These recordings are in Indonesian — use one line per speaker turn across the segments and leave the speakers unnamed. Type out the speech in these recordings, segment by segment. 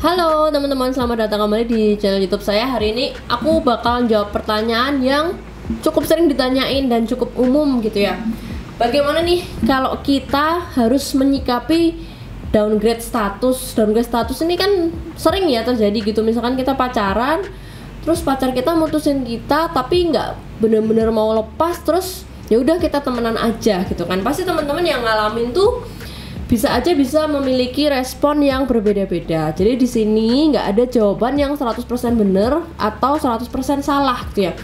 Halo teman-teman, selamat datang kembali di channel YouTube saya. Hari ini aku bakal jawab pertanyaan yang cukup sering ditanyain dan cukup umum gitu ya. Bagaimana nih kalau kita harus menyikapi downgrade status? Downgrade status ini kan sering ya terjadi gitu. Misalkan kita pacaran, terus pacar kita mutusin kita tapi nggak bener-bener mau lepas, terus ya udah kita temenan aja gitu kan. Pasti teman-teman yang ngalamin tuh bisa memiliki respon yang berbeda-beda. Jadi di sini nggak ada jawaban yang 100% benar atau 100% salah gitu ya.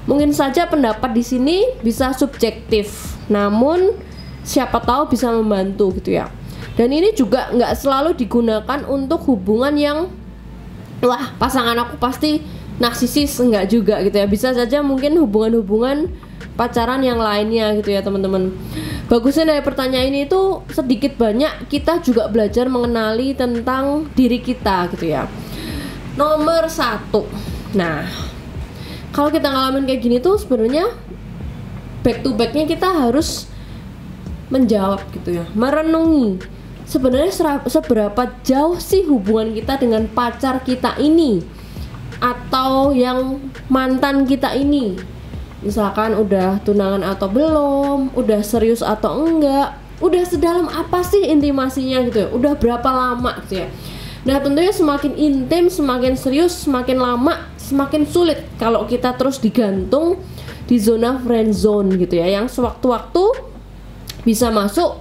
Mungkin saja pendapat di sini bisa subjektif, namun siapa tahu bisa membantu gitu ya. Dan ini juga nggak selalu digunakan untuk hubungan yang wah, pasangan aku pasti narsisis, enggak juga gitu ya. Bisa saja mungkin hubungan-hubungan pacaran yang lainnya gitu ya teman-teman. Bagusnya dari pertanyaan ini itu sedikit banyak kita juga belajar mengenali tentang diri kita gitu ya. Nomor 1. Nah, kalau kita ngalamin kayak gini tuh sebenarnya back to backnya kita harus menjawab gitu ya, merenungi sebenarnya seberapa jauh sih hubungan kita dengan pacar kita ini atau yang mantan kita ini. Misalkan udah tunangan atau belum, udah serius atau enggak, udah sedalam apa sih intimasinya gitu ya, udah berapa lama gitu ya. Nah tentunya semakin intim, semakin serius, semakin lama, semakin sulit kalau kita terus digantung di zona friend zone gitu ya, yang sewaktu-waktu bisa masuk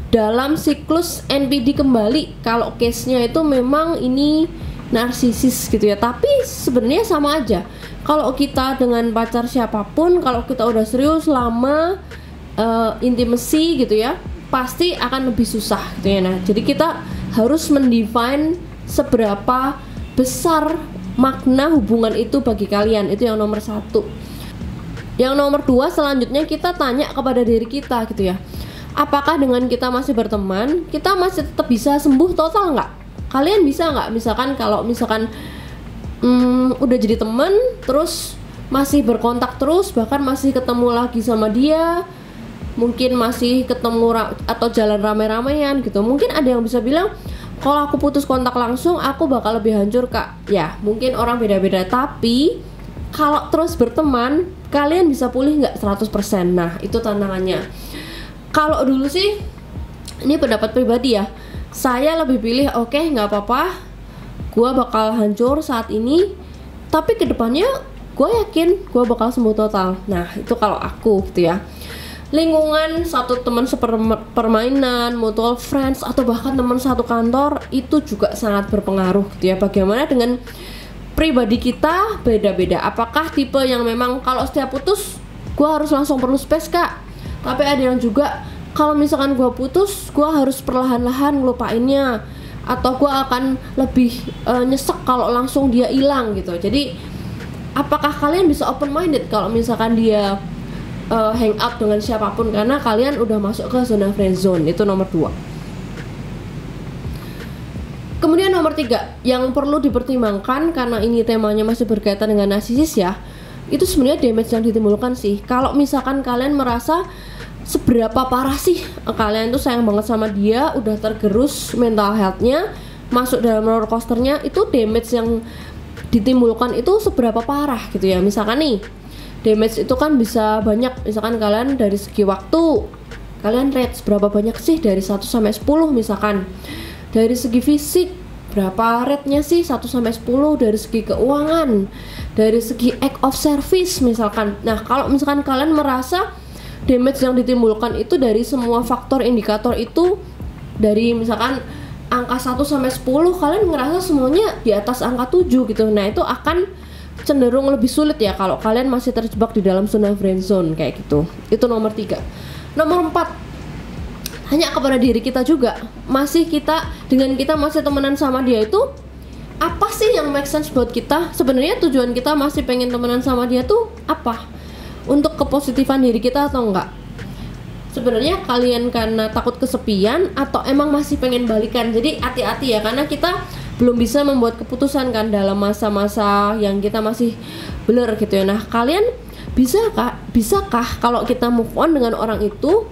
dalam siklus NPD kembali kalau case-nya itu memang ini narsisis gitu ya. Tapi sebenarnya sama aja kalau kita dengan pacar siapapun, kalau kita udah serius lama intimacy gitu ya, pasti akan lebih susah gitu ya. Nah jadi kita harus mendefine seberapa besar makna hubungan itu bagi kalian. Itu yang nomor 1. Yang nomor 2, selanjutnya kita tanya kepada diri kita gitu ya, apakah dengan kita masih berteman, kita masih tetap bisa sembuh total nggak? Kalian bisa nggak? Misalkan kalau udah jadi temen, terus masih berkontak terus, bahkan masih ketemu lagi sama dia, mungkin masih ketemu atau jalan rame-ramean gitu. Mungkin ada yang bisa bilang, kalau aku putus kontak langsung, aku bakal lebih hancur kak. Ya, mungkin orang beda-beda, tapi kalau terus berteman, kalian bisa pulih nggak 100%? Nah, itu tantangannya. Kalau dulu sih, ini pendapat pribadi ya, saya lebih pilih oke, nggak apa-apa, gue bakal hancur saat ini, tapi kedepannya gue yakin gue bakal sembuh total. Nah itu kalau aku gitu ya. Lingkungan satu teman sepermainan, mutual friends, atau bahkan teman satu kantor itu juga sangat berpengaruh gitu ya. Bagaimana dengan pribadi kita beda-beda. Apakah tipe yang memang kalau setiap putus gue harus langsung perlu space kak, tapi ada yang juga kalau misalkan gue putus gue harus perlahan-lahan ngelupainnya, atau gue akan lebih nyesek kalau langsung dia hilang gitu. Jadi apakah kalian bisa open minded kalau misalkan dia hang out dengan siapapun karena kalian udah masuk ke zona friend zone? Itu nomor 2. Kemudian nomor 3 yang perlu dipertimbangkan, karena ini temanya masih berkaitan dengan narsisis ya, itu sebenarnya damage yang ditimbulkan sih. Kalau misalkan kalian merasa seberapa parah sih kalian tuh sayang banget sama dia, udah tergerus mental health-nya, masuk dalam roller coasternya, itu damage yang ditimbulkan itu seberapa parah gitu ya. Misalkan nih, damage itu kan bisa banyak. Misalkan kalian dari segi waktu, kalian rate seberapa banyak sih dari 1 sampai 10 misalkan. Dari segi fisik, berapa rate-nya sih 1 sampai 10. Dari segi keuangan, dari segi act of service misalkan. Nah kalau misalkan kalian merasa damage yang ditimbulkan itu dari semua faktor indikator itu, dari misalkan angka 1 sampai 10 kalian ngerasa semuanya di atas angka 7 gitu. Nah itu akan cenderung lebih sulit ya kalau kalian masih terjebak di dalam zona friend zone kayak gitu. Itu nomor 3. Nomor 4, tanya kepada diri kita juga, dengan kita masih temenan sama dia itu apa sih yang make sense buat kita? Sebenarnya tujuan kita masih pengen temenan sama dia tuh apa? Untuk kepositifan diri kita atau enggak? Sebenarnya kalian karena takut kesepian atau emang masih pengen balikan? Jadi hati-hati ya, karena kita belum bisa membuat keputusan kan dalam masa-masa yang kita masih blur gitu ya. Nah kalian bisakah kalau kita move on dengan orang itu,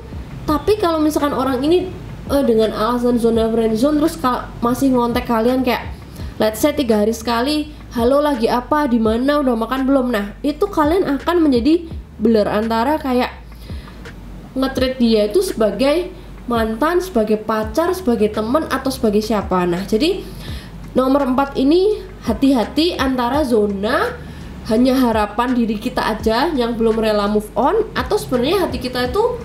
tapi kalau misalkan orang ini dengan alasan zona friend zone terus masih ngontek kalian kayak let's say 3 hari sekali, halo lagi apa, di mana, udah makan belum. Nah itu kalian akan menjadi blur antara kayak nge-treat dia itu sebagai mantan, sebagai pacar, sebagai teman, atau sebagai siapa. Nah jadi nomor 4 ini hati-hati antara zona hanya harapan diri kita aja yang belum rela move on, atau sebenarnya hati kita itu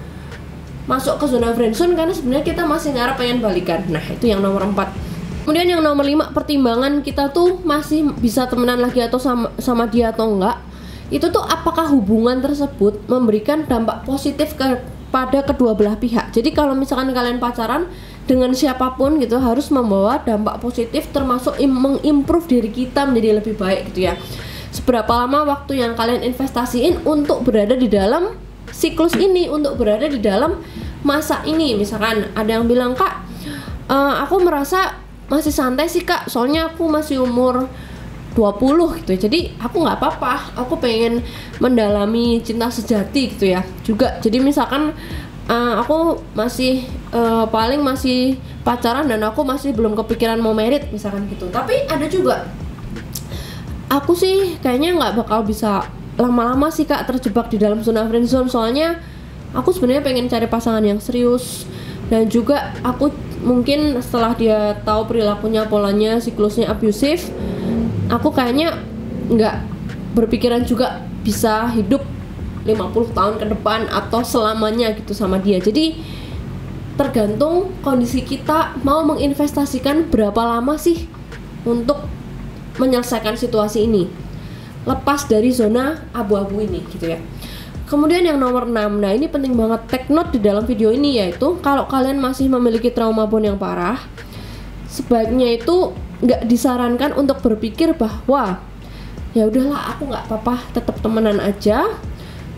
masuk ke zona friendzone karena sebenarnya kita masih ngarep pengen balikan. Nah itu yang nomor 4. Kemudian yang nomor 5, pertimbangan kita tuh masih bisa temenan lagi atau sama dia atau enggak. Itu tuh apakah hubungan tersebut memberikan dampak positif kepada kedua belah pihak. Jadi kalau misalkan kalian pacaran dengan siapapun gitu, harus membawa dampak positif, termasuk mengimprove diri kita menjadi lebih baik gitu ya. Seberapa lama waktu yang kalian investasiin untuk berada di dalam siklus ini, untuk berada di dalam masa ini. Misalkan ada yang bilang, Kak, aku merasa masih santai sih Kak, soalnya aku masih umur 20 gitu ya, jadi aku nggak apa-apa, aku pengen mendalami cinta sejati gitu ya juga. Jadi misalkan aku masih paling masih pacaran dan aku masih belum kepikiran mau merit misalkan gitu. Tapi ada juga, aku sih kayaknya nggak bakal bisa lama-lama sih Kak terjebak di dalam zona friendzone, soalnya aku sebenarnya pengen cari pasangan yang serius. Dan juga aku mungkin setelah dia tahu perilakunya, polanya, siklusnya abusif, aku kayaknya nggak berpikiran juga bisa hidup 50 tahun ke depan atau selamanya gitu sama dia. Jadi tergantung kondisi kita mau menginvestasikan berapa lama sih untuk menyelesaikan situasi ini, lepas dari zona abu-abu ini gitu ya. Kemudian yang nomor 6, nah ini penting banget, take note di dalam video ini, yaitu kalau kalian masih memiliki trauma bond yang parah, sebaiknya itu nggak disarankan untuk berpikir bahwa ya udahlah aku nggak apa-apa, tetap temenan aja,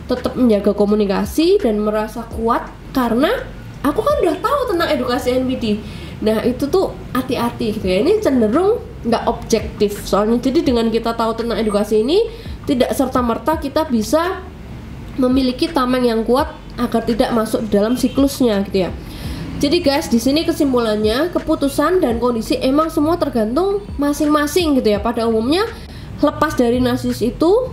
tetap menjaga komunikasi dan merasa kuat karena aku kan udah tahu tentang edukasi NPD. Nah itu tuh hati-hati gitu ya, ini cenderung nggak objektif soalnya. Jadi dengan kita tahu tentang edukasi ini, tidak serta-merta kita bisa memiliki tameng yang kuat agar tidak masuk di dalam siklusnya gitu ya. Jadi guys, di sini kesimpulannya, keputusan dan kondisi emang semua tergantung masing-masing gitu ya. Pada umumnya lepas dari narsis itu,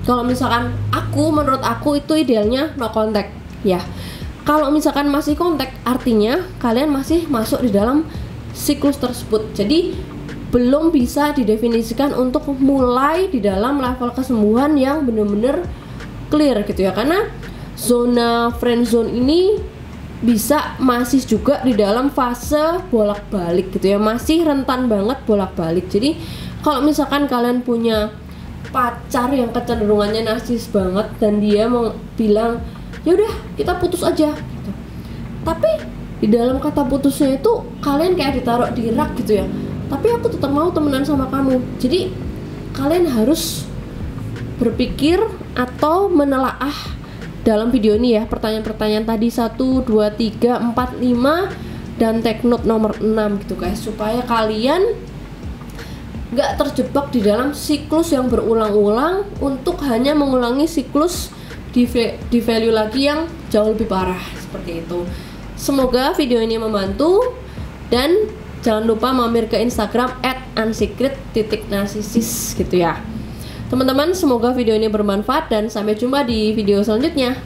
kalau misalkan menurut aku itu idealnya no contact ya. Kalau misalkan masih kontak, artinya kalian masih masuk di dalam siklus tersebut. Jadi belum bisa didefinisikan untuk mulai di dalam level kesembuhan yang benar-benar clear gitu ya, karena zona friendzone ini bisa masih juga di dalam fase bolak-balik gitu ya, masih rentan banget bolak-balik. Jadi kalau misalkan kalian punya pacar yang kecenderungannya narsis banget dan dia mau bilang ya udah kita putus aja gitu, tapi di dalam kata putusnya itu kalian kayak ditaruh di rak gitu ya, tapi aku tetap mau temenan sama kamu. Jadi kalian harus berpikir atau menelaah dalam video ini ya, pertanyaan-pertanyaan tadi 1, 2, 3, 4, 5 dan take note nomor 6 gitu guys, supaya kalian nggak terjebak di dalam siklus yang berulang-ulang untuk hanya mengulangi siklus di value lagi yang jauh lebih parah seperti itu. Semoga video ini membantu dan jangan lupa mampir ke Instagram @unsecret.narcissus gitu ya. Teman-teman, semoga video ini bermanfaat dan sampai jumpa di video selanjutnya.